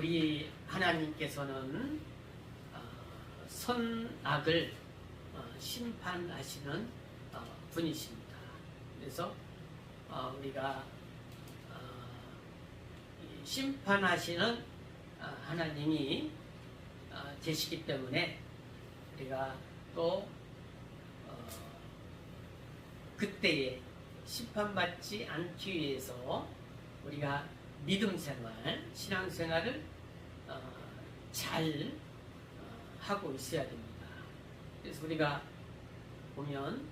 우리 하나님께서는 선악을 심판하시는 분이십니다. 그래서 우리가 심판하시는 하나님이 계시기 때문에 우리가 또 그때에 심판받지 않기 위해서 우리가 믿음 생활, 신앙 생활을 잘 하고 있어야 됩니다. 그래서 우리가 보면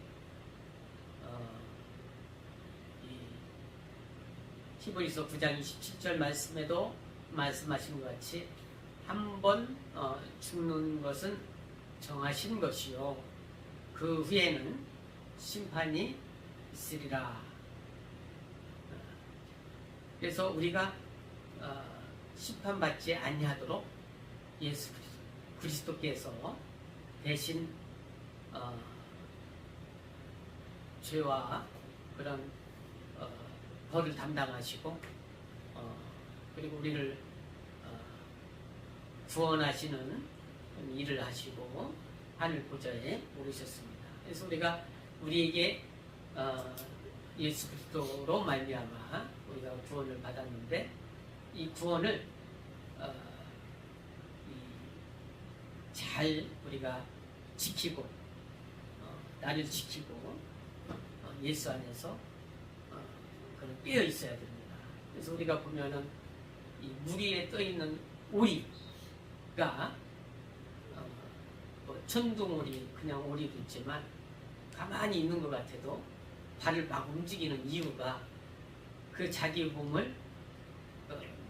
히브리서 9장 27절 말씀에도 말씀하신 것 같이 한 번 죽는 것은 정하신 것이요 그 후에는 심판이 있으리라. 그래서 우리가 심판받지 아니하도록 예수 그리스도께서 대신 죄와 그런 벌을 담당하시고 그리고 우리를 구원하시는 일을 하시고 하늘 보좌에 오르셨습니다. 그래서 우리가 우리에게 예수 그리스도로 말미암아 우리가 구원을 받았는데 이 구원을 잘 우리가 지키고 나를 지키고 예수 안에서 깨어 있어야 됩니다. 그래서 우리가 보면은 이 물 위에 떠 있는 오리가 천둥오리 그냥 오리도 있지만 가만히 있는 것 같아도 발을 막 움직이는 이유가 그 자기 몸을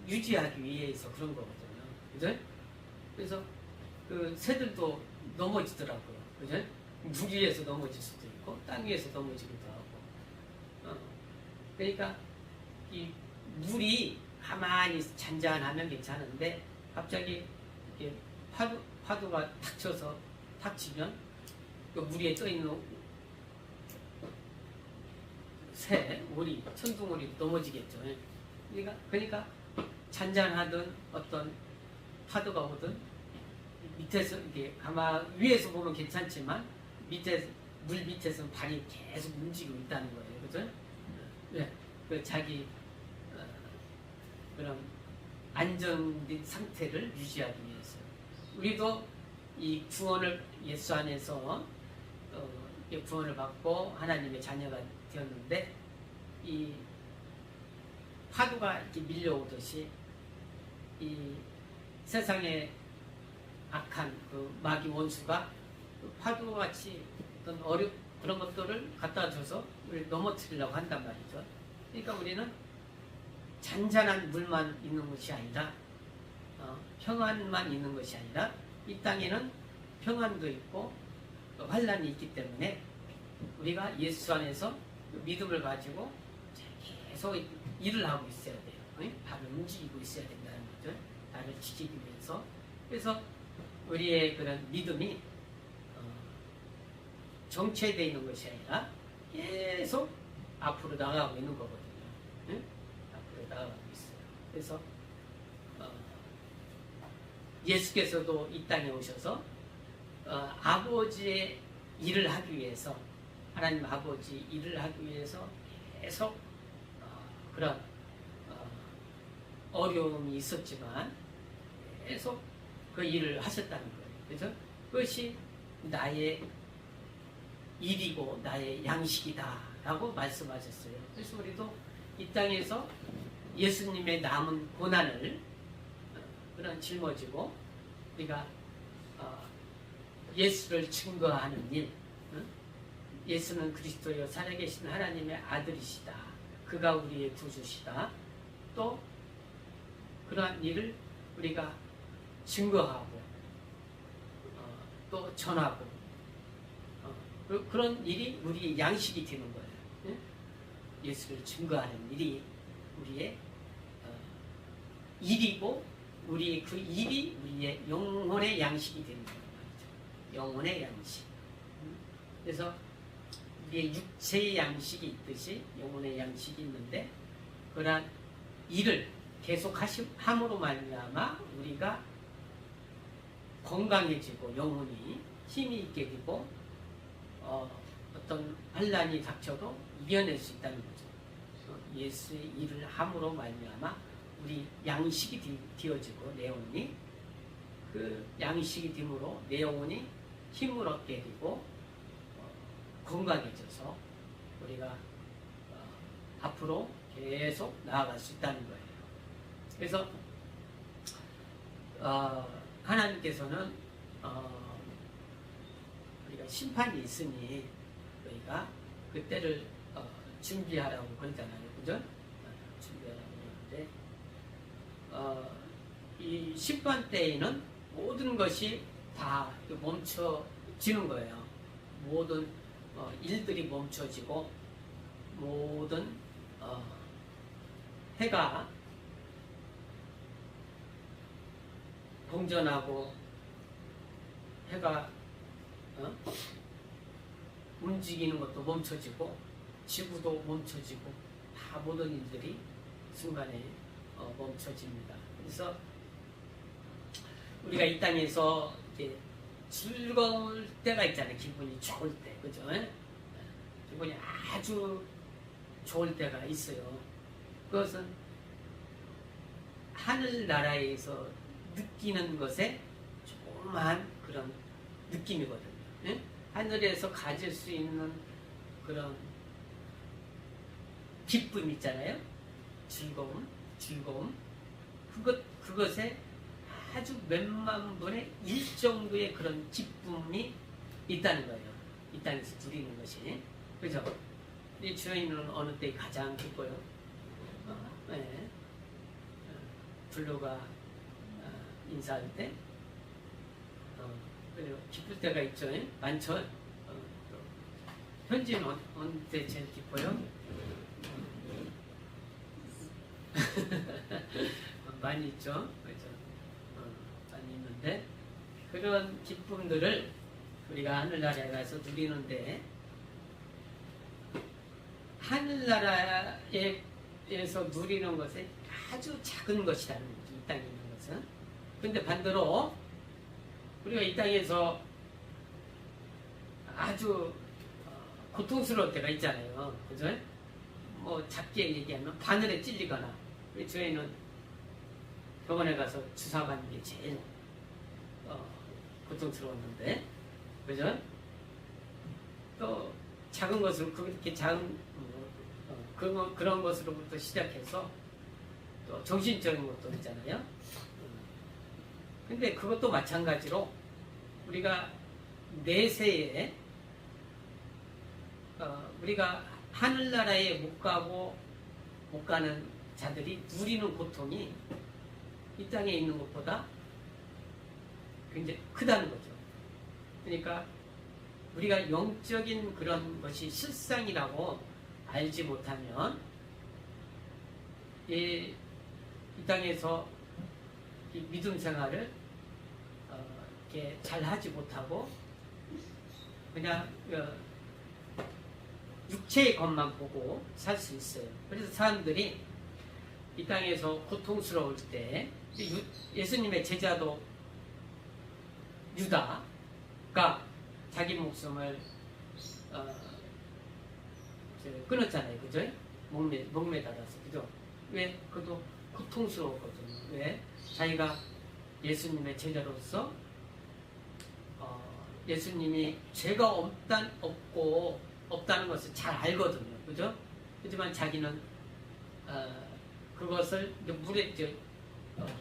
유지하기 위해서 그런 거거든요. 그죠? 그래서 그 새들도 넘어지더라고요. 그죠? 물 위에서 넘어질 수도 있고 땅 위에서 넘어지기도 하고. 그러니까 이 물이 가만히 잔잔하면 괜찮은데 갑자기 이렇게 파도가 닥치면 그 물 위에 떠 있는 새, 오리, 천둥오리 넘어지겠죠. 그러니까 잔잔하던 어떤 파도가 오든 밑에서 이게 아마 위에서 보면 괜찮지만 물 밑에서는 발이 계속 움직이고 있다는 거예요. 그죠? 네. 그 자기 그런 안정된 상태를 유지하기 위해서 우리도 이 구원을 예수 안에서 구원을 받고 하나님의 자녀가 되었는데 이 파도가 이렇게 밀려오듯이 이 세상에 악한 그 마귀 원수가 그 파도같이 어떤 그런 것들을 갖다 줘서 우리를 넘어뜨리려고 한단 말이죠. 그러니까 우리는 잔잔한 물만 있는 것이 아니라 평안만 있는 것이 아니라 이 땅에는 평안도 있고 환란이 있기 때문에 우리가 예수 안에서 믿음을 가지고 계속 일을 하고 있어야 돼요. 발을 움직이고 있어야 된다는 거죠. 나를 지키기 위해서. 그래서 우리의 그런 믿음이 정체되어 있는 것이 아니라 계속 앞으로 나가고 있는 거거든요. 앞으로 나가고 있어요. 그래서 예수께서도 이 땅에 오셔서 아버지의 일을 하기 위해서 하나님 아버지 일을 하기 위해서 계속 그런 어려움이 있었지만 계속 그 일을 하셨다는 거예요. 그래서 그것이 나의 일이고 나의 양식이다 라고 말씀하셨어요. 그래서 우리도 이 땅에서 예수님의 남은 고난을 그런 짊어지고 우리가 예수를 증거하는 일, 예수는 그리스도여 살아계신 하나님의 아들이시다. 그가 우리의 구주시다. 또 그러한 일을 우리가 증거하고 또 전하고 그런 일이 우리의 양식이 되는 거예요. 예수를 증거하는 일이 우리의 일이고 우리의 그 일이 우리의 영혼의 양식이 되는 거예요. 영혼의 양식. 그래서 우리의 육체의 양식이 있듯이 영혼의 양식이 있는데 그러한 일을 계속 함으로 말미암아 우리가 건강해지고 영혼이 힘이 있게 되고 어떤 환난이 닥쳐도 이겨낼 수 있다는 거죠. 예수의 일을 함으로 말미암아 우리 양식이 되어지고 내 영혼이 그 양식이 됨으로 내 영혼이 힘을 얻게 되고 건강해져서 우리가 앞으로 계속 나아갈 수 있다는 거예요. 그래서 하나님께서는 우리가 심판이 있으니 우리가 그때를 준비하라고 그러잖아요. 그죠? 준비하라고 그러는데 이 심판 때에는 모든 것이 다 멈춰지는 거예요. 모든 일들이 멈춰지고 모든 해가 공전하고 해가 움직이는 것도 멈춰지고 지구도 멈춰지고 다 모든 일들이 순간에 멈춰집니다. 그래서 우리가 이 땅에서 이렇게 즐거울 때가 있잖아요. 기분이 좋을 때, 그죠? 기분이 아주 좋을 때가 있어요. 그것은 하늘나라에서 느끼는 것에 조그만 그런 느낌이거든요. 예? 하늘에서 가질 수 있는 그런 기쁨 있잖아요. 즐거움. 그것에 아주 몇만 분의 1 정도의 그런 기쁨이 있다는 거예요. 이 땅에서 누리는 것이. 그죠? 이 주인은 어느 때 가장 기뻐요? 네. 불로가 인사할 때, 그리고 기쁠 때가 있죠. 많죠. 현지는 어느 때 제일 기뻐요? 많이 있죠. 그렇죠. 많이 있는데 그런 기쁨들을 우리가 하늘나라에 가서 누리는데 하늘나라에서 누리는 것은 아주 작은 것이라는 거죠. 이 땅에 있는 것은. 근데 반대로 우리가 이 땅에서 아주 고통스러울 때가 있잖아요. 그죠? 뭐 작게 얘기하면 바늘에 찔리거나 저희는 병원에 가서 주사 받는 게 제일 고통스러웠는데, 그죠? 또 작은 것으로 그렇게 작은 그런 것으로부터 시작해서 또 정신적인 것도 있잖아요. 근데 그것도 마찬가지로 우리가 내세에 우리가 하늘나라에 못 가는 자들이 누리는 고통이 이 땅에 있는 것보다 굉장히 크다는 거죠. 그러니까 우리가 영적인 그런 것이 실상이라고 알지 못하면 이 땅에서 이 믿음 생활을 이렇게 잘 하지 못하고 그냥 육체의 것만 보고 살 수 있어요. 그래서 사람들이 이 땅에서 고통스러울 때 예수님의 제자도 유다가 자기 목숨을 끊었잖아요. 그죠? 목매달아서. 그죠? 왜? 그것도 고통스러웠거든요. 왜? 자기가 예수님의 제자로서 예수님이 죄가 없다는 것을 잘 알거든요. 그죠? 하지만 자기는 그것을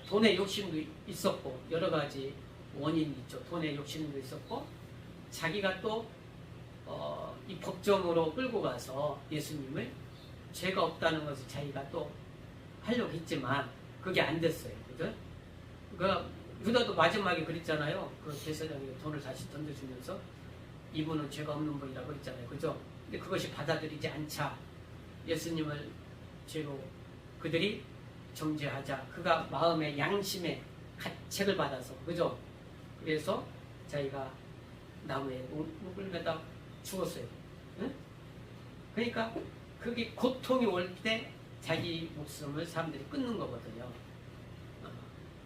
돈의 욕심도 있었고 여러 가지 원인이 있죠. 돈의 욕심도 있었고 자기가 또 이 법정으로 끌고 가서 예수님을 죄가 없다는 것을 자기가 또 하려고 했지만 그게 안 됐어요. 그죠? 유다도 마지막에 그랬잖아요. 그 제사장이 돈을 다시 던져주면서 이분은 죄가 없는 분이라고 그랬잖아요. 그죠? 근데 그것이 받아들이지 않자 예수님을 죄로 그들이 정죄하자. 그가 마음의 양심의 가책을 받아서. 그죠? 그래서 자기가 나무에 목을 매다 죽었어요. 응? 그러니까 그게 고통이 올 때 자기 목숨을 사람들이 끊는 거거든요.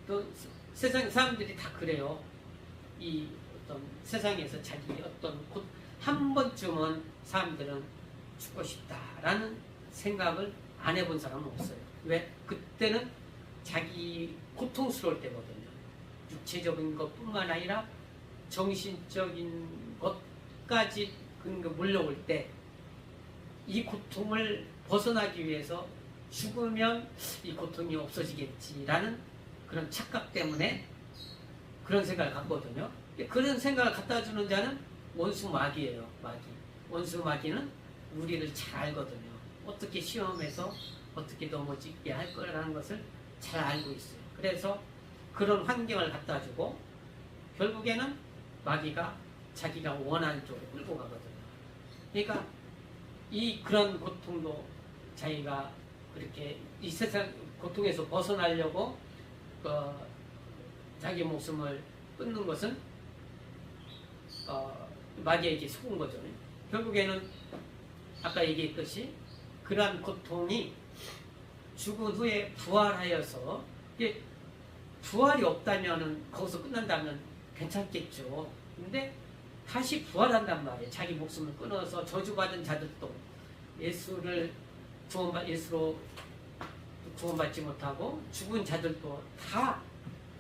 또 세상 사람들이 다 그래요. 이 어떤 세상에서 자기 어떤 곧 한 번쯤은 사람들은 죽고 싶다라는 생각을 안 해본 사람은 없어요. 왜? 그때는 자기 고통스러울 때거든요. 육체적인 것뿐만 아니라 정신적인 것까지 몰려올 때 이 고통을 벗어나기 위해서 죽으면 이 고통이 없어지겠지라는 그런 착각 때문에 그런 생각을 갖거든요. 그런 생각을 갖다 주는 자는 원수 마귀예요. 마귀. 원수 마귀는 우리를 잘 알거든요. 어떻게 시험에서 어떻게 넘어지게 할 거라는 것을 잘 알고 있어요. 그래서 그런 환경을 갖다 주고 결국에는 마귀가 자기가 원하는 쪽으로 끌고 가거든요. 그러니까 그런 고통도 자기가 그렇게 이 세상 고통에서 벗어나려고 자기 목숨을 끊는 것은 마귀에게 속은 거죠. 결국에는 아까 얘기했듯이 그러한 고통이 죽은 후에 부활하여서 부활이 없다면 거기서 끝난다면 괜찮겠죠. 근데 다시 부활한단 말이에요. 자기 목숨을 끊어서 저주받은 자들도 예수로 구원받지 못하고 죽은 자들도 다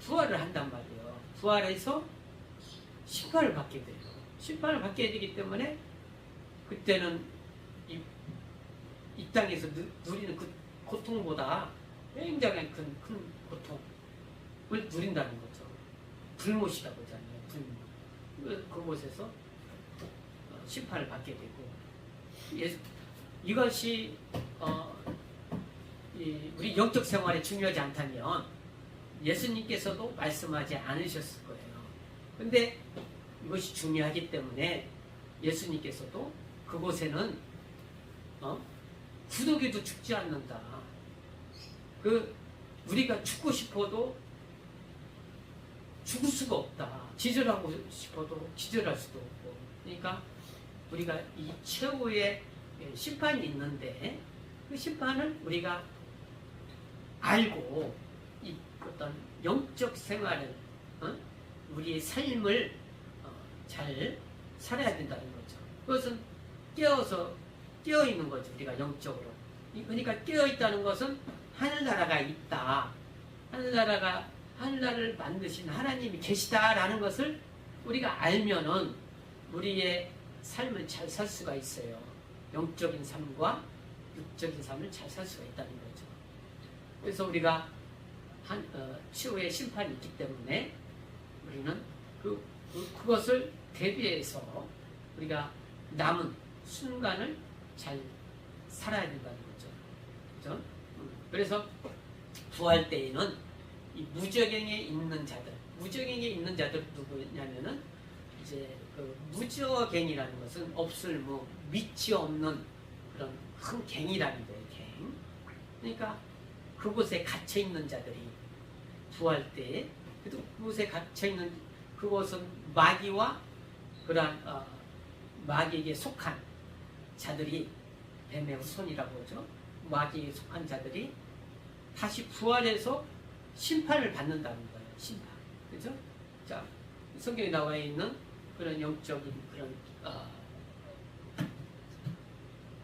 부활을 한단 말이에요. 부활해서 심판을 받게 돼요. 심판을 받게 되기 때문에 그때는 이 땅에서 누리는 그 고통보다 굉장히 큰 고통을 누린다는 거죠. 불못이라고 하잖아요. 불못. 그곳에서 심판을 받게 되고 이것이 우리 영적 생활에 중요하지 않다면 예수님께서도 말씀하지 않으셨을 거예요. 근데 이것이 중요하기 때문에 예수님께서도 그곳에는 구더기도 죽지 않는다. 우리가 죽고 싶어도 죽을 수가 없다. 기절하고 싶어도 기절할 수도 없고. 그러니까 우리가 이 최후의 심판이 있는데 그 심판을 우리가 알고 이 어떤 영적 생활을 우리의 삶을 잘 살아야 된다는 거죠. 그것은 깨어 있는 거죠. 우리가 영적으로. 그러니까 깨어 있다는 것은 하늘나라가 있다. 하늘나라를 만드신 하나님이 계시다라는 것을 우리가 알면은 우리의 삶을 잘 살 수가 있어요. 영적인 삶과 육적인 삶을 잘 살 수가 있다는 거죠. 그래서 우리가 최후의 심판이 있기 때문에 우리는 그것을 대비해서 우리가 남은 순간을 잘 살아야 된다는 거죠. 그렇죠? 그래서 부활 때에는 이 무저갱에 있는 자들 누구냐면은 이제 무저갱이라는 것은 없을무, 밑이 없는 그런 큰 갱이라는 거예요. 갱. 그러니까 그곳에 갇혀 있는 자들이 부활 때, 그곳에 갇혀 있는 그곳은 마귀와 그러한 마귀에게 속한 자들이 뱀의 후손이라고 하죠. 마귀에 속한 자들이 다시 부활해서 심판을 받는다는 거예요. 심판. 그죠? 자, 성경에 나와 있는 그런 영적인 그런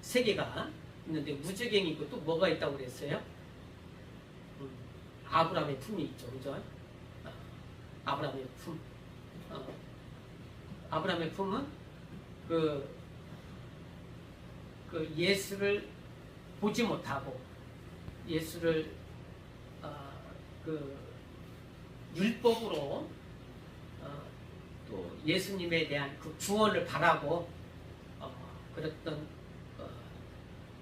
세계가 있는데 무저갱이 있고 또 뭐가 있다고 그랬어요? 아브라함의 품이 있죠. 그죠? 아브라함의 품. 아브라함의 품은 그 예수를 보지 못하고 예수를 율법으로 또 예수님에 대한 그 구원을 바라고 그랬던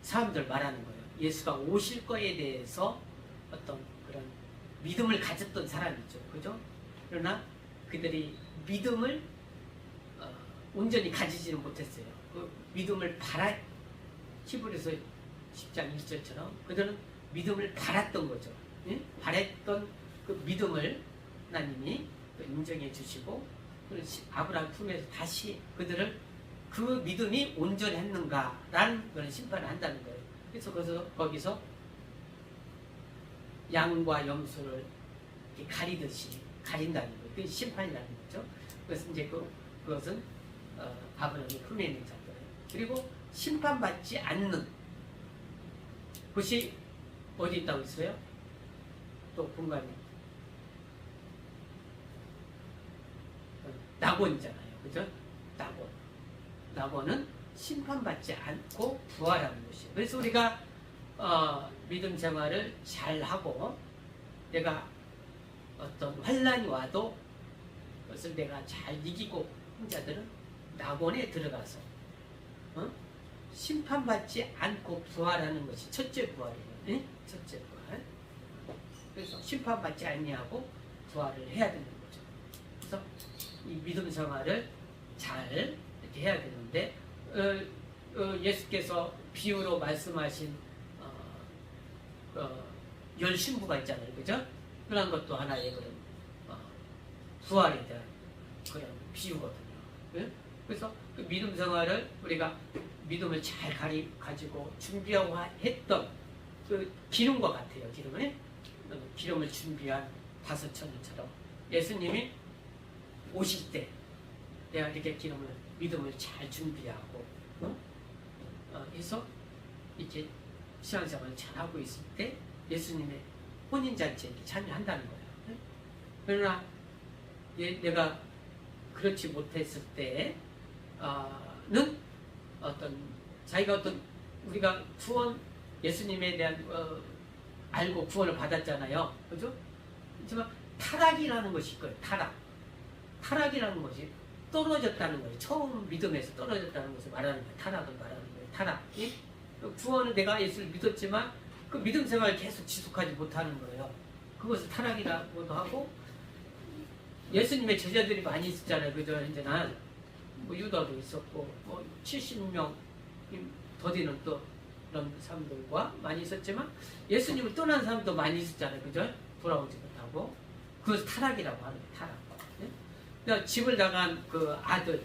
사람들 말하는 거예요. 예수가 오실 거에 대해서 어떤 그런 믿음을 가졌던 사람이죠. 그죠? 그러나 그들이 믿음을 온전히 가지지는 못했어요. 그 믿음을 히브리서 10장 1절처럼 그들은 믿음을 바랐던 거죠. 예? 바랬던 그 믿음을 하나님이 인정해 주시고 아브라함 품에서 다시 그들을 그 믿음이 온전했는가라는 그런 심판을 한다는 거예요. 그래서 거기서 양과 염소를 이렇게 가리듯이 가린다는 거예요. 그게 심판이라는 거죠. 그래서 이제 그것은 아브라함이 품에 있는 자들. 그리고 심판받지 않는 것이 어디 있다고 있어요? 또 공간이 낙원이잖아요. 그죠? 낙원은 심판받지 않고 부활하는 것이에요. 그래서 우리가 믿음 생활을 잘하고 내가 어떤 환난이 와도 그것을 내가 잘 이기고 한 자들은 낙원에 들어가서 심판받지 않고 부활하는 것이 첫째 부활이에요. 네? 첫째 부활. 그래서 심판받지 아니하고 부활을 해야 되는 거죠. 그래서 이 믿음 생활을 잘 이렇게 해야 되는데 예수께서 비유로 말씀하신 열 신부가 있잖아요, 그죠? 그런 것도 하나의 그런 부활에 대한 그런 비유거든요. 네? 그래서 그 믿음 생활을 우리가 믿음을 잘 가지고 준비하고 했던 그 기름과 같아요. 기름을 준비한 5천년처럼 예수님이 오실 때 내가 이렇게 믿음을 잘 준비하고 해서 이렇게 신앙생활을 잘하고 있을 때 예수님의 혼인잔치에 참여한다는 거예요. 그러나 내가 그렇지 못했을 때는 자기가 우리가 구원 예수님에 대한 알고 구원을 받았잖아요. 그죠? 하지만 타락이라는 것이 있고요. 타락이라는 것이 떨어졌다는 거예요. 처음 믿음에서 떨어졌다는 것을 말하는 거예요. 타락을 말하는 거예요. 타락. 구원은 내가 예수를 믿었지만 그 믿음 생활을 계속 지속하지 못하는 거예요. 그것을 타락이라고도 하고 예수님의 제자들이 많이 있었잖아요. 그죠? 이제는 유다도 있었고 70명 더디는 또 그런 사람들과 많이 있었지만 예수님을 떠난 사람도 많이 있었잖아요. 그죠? 돌아오지 못하고 그것을 타락이라고 하는 거예요. 타락. 그러니까 집을 나간 그 아들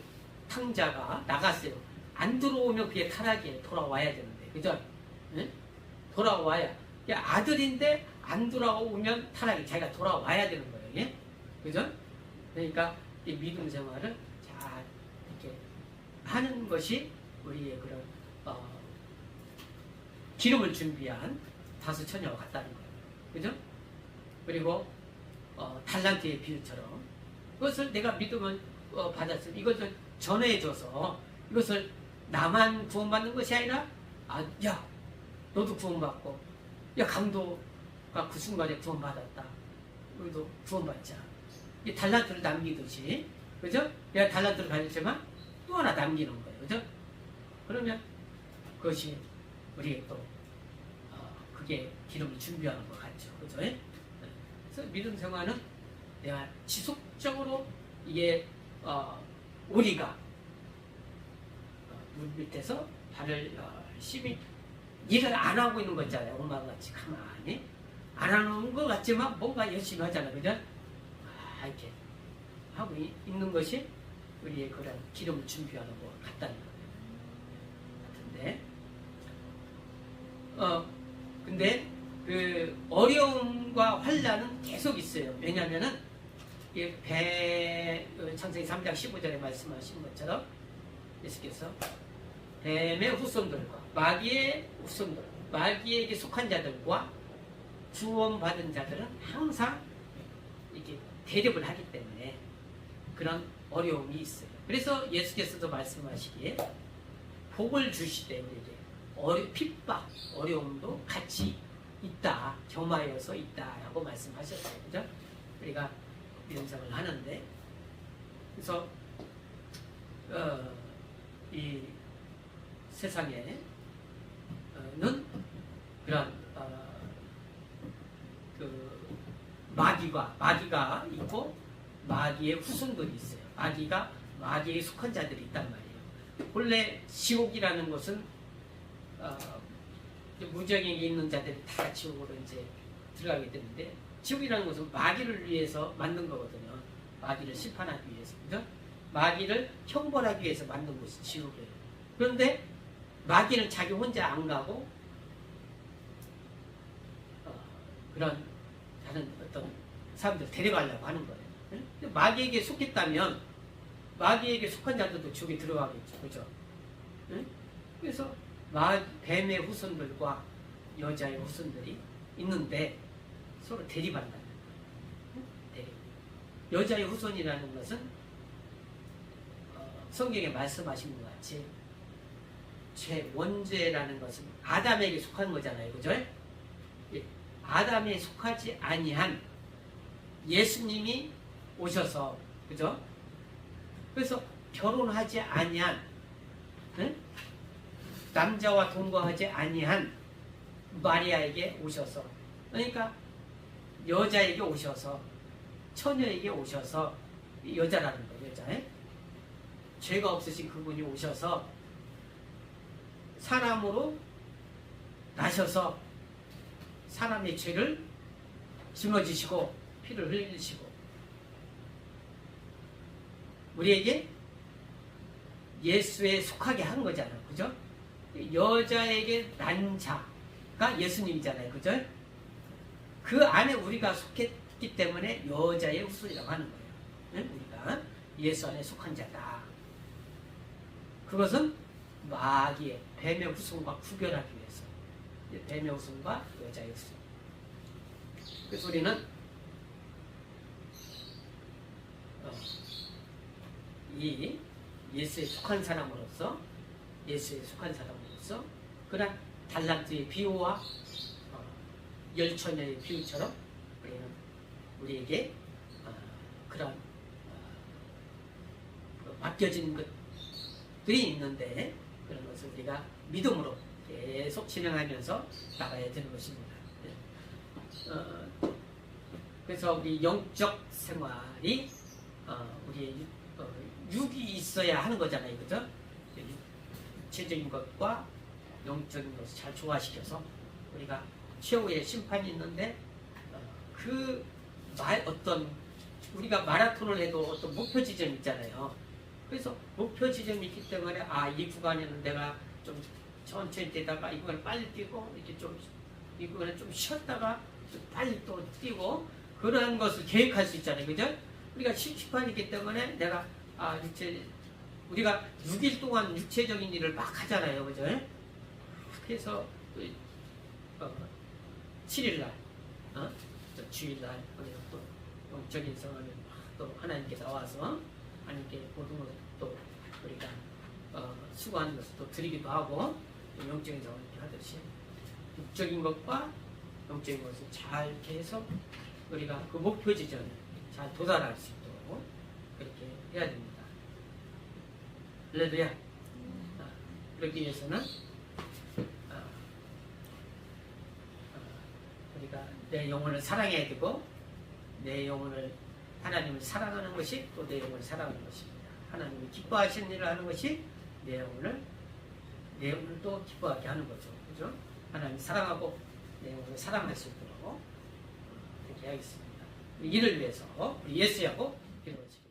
탕자가 나갔어요. 안 들어오면 그게 타락이에요. 돌아와야 되는데. 그죠? 돌아와야. 아들인데 안 돌아오면 타락이 자기가 돌아와야 되는 거예요. 예? 그죠? 그러니까 이 믿음 생활을 잘 이렇게 하는 것이 우리의 그런 기름을 준비한 5처녀와 같다는 거예요. 그죠? 그리고 달란트의 비유처럼 그것을 내가 믿음을 받았으면 이것을 전해줘서 이것을 나만 구원받는 것이 아니라 야 너도 구원받고 야 강도가 그 순간에 구원받았다. 우리도 구원받자. 이 달란트를 남기듯이 그죠? 내가 달란트를 가졌지만 또 하나 남기는 거예요. 그죠? 그러면 그것이 우리의 또 그게 기름을 준비하는 것 같죠. 그죠? 그래서 믿음 생활은 내가 지속적으로 이게 우리가 물 밑에서 발을 열심히 일을 안 하고 있는 거 있잖아요. 엄마가 같이 가만히 안 하는 것 같지만 뭔가 열심히 하잖아요. 그죠? 이렇게 하고 있는 것이 우리의 그런 기름을 준비하는 것 같다는 거예요. 같은데 근데 그 어려움과 환난은 계속 있어요. 왜냐하면은 창세기 3장 15절에 말씀하신 것처럼 예수께서 뱀의 후손들과 마귀의 후손들, 마귀에게 속한 자들과 구원받은 자들은 항상 이렇게 대립을 하기 때문에 그런 어려움이 있어요. 그래서 예수께서도 말씀하시기에 복을 주시되 우리에게 핍박, 어려움도 같이 있다, 겸하여서 있다라고 말씀하셨어요. 그죠? 우리가 믿음생활을 하는데 그래서 이 세상에는 그런 그 마귀가 있고 마귀의 후손들이 있어요. 마귀에 속한 자들이 있단 말이에요. 본래 지옥이라는 것은 무정에 있는 자들이 다 지옥으로 이제 들어가게 되는데 지옥이라는 것은 마귀를 위해서 만든 거거든요. 마귀를 심판하기 위해서. 그죠? 마귀를 형벌하기 위해서 만든 것이 지옥이에요. 그런데 마귀는 자기 혼자 안 가고 그런 다른 어떤 사람들 데려가려고 하는 거예요. 근데 마귀에게 속했다면 마귀에게 속한 자들도 지옥에 들어가겠죠. 그죠? 그래서 뱀의 후손들과 여자의 후손들이 있는데 서로 대립한다는 거예요. 대립. 여자의 후손이라는 것은 성경에 말씀하신 것 같이 죄 원죄라는 것은 아담에게 속한 거잖아요. 그죠? 아담에 속하지 아니한 예수님이 오셔서, 그죠? 그래서 결혼하지 아니한, 남자와 동거하지 아니한 마리아에게 오셔서, 그러니까 여자에게 오셔서, 처녀에게 오셔서, 여자라는 거예요. 여자. 죄가 없으신 그분이 오셔서 사람으로 나셔서 사람의 죄를 짊어지시고 피를 흘리시고 우리에게 예수에 속하게 한 거잖아요. 그죠? 여자에게 난 자가 예수님이잖아요. 그죠? 그 안에 우리가 속했기 때문에 여자의 후손이라고 하는 거예요. 우리가 예수 안에 속한 자다. 그것은 마귀의 뱀의 후손과 구별하기 위해서. 뱀의 후손과 여자의 후손. 그래서 우리는 이 예수에 속한 사람으로서 그런 달란트의 비유와 열처녀의 비유처럼 우리는 우리에게 그런 맡겨진 것들이 있는데 그런 것을 우리가 믿음으로 계속 진행하면서 나가야 되는 것입니다. 그래서 우리 영적 생활이 우리의 육이 있어야 하는 거잖아요. 그죠? 육체적인 것과 영적인 것을 잘 조화시켜서 우리가 최후의 심판이 있는데 어떤 우리가 마라톤을 해도 어떤 목표 지점이 있잖아요. 그래서 목표 지점이 있기 때문에 이 구간에는 내가 좀 천천히 뛰다가 이 구간을 빨리 뛰고 이렇게 이 구간에 좀 쉬었다가 좀 빨리 또 뛰고 그러한 것을 계획할 수 있잖아요. 그죠? 우리가 심판이기 때문에 내가 우리가 6일 동안 육체적인 일을 막 하잖아요. 그죠? 그래서 7일날 주일날 우리가 또 영적인 생활을 또 하나님께 나와서 하나님께 모든 것을 또 우리가 수고하는 것을 또 드리기도 하고 영적인 생활을 하듯이 육적인 것과 영적인 것을 잘 계속 우리가 그 목표 지점에 잘 도달할 수 있도록 그렇게 해야 됩니다. 할렐루야. 그러기 위해서는 우리가 내 영혼을 사랑해야 되고 내 영혼을 하나님을 사랑하는 것이 또 내 영혼을 사랑하는 것입니다. 하나님이 기뻐하시는 일을 하는 것이 내 영혼을 또 기뻐하게 하는 거죠. 그죠? 하나님 사랑하고 내 영혼을 사랑할 수 있도록 그렇게 하겠습니다. 이를 위해서 우리 예수하고 기도하시겠습니다.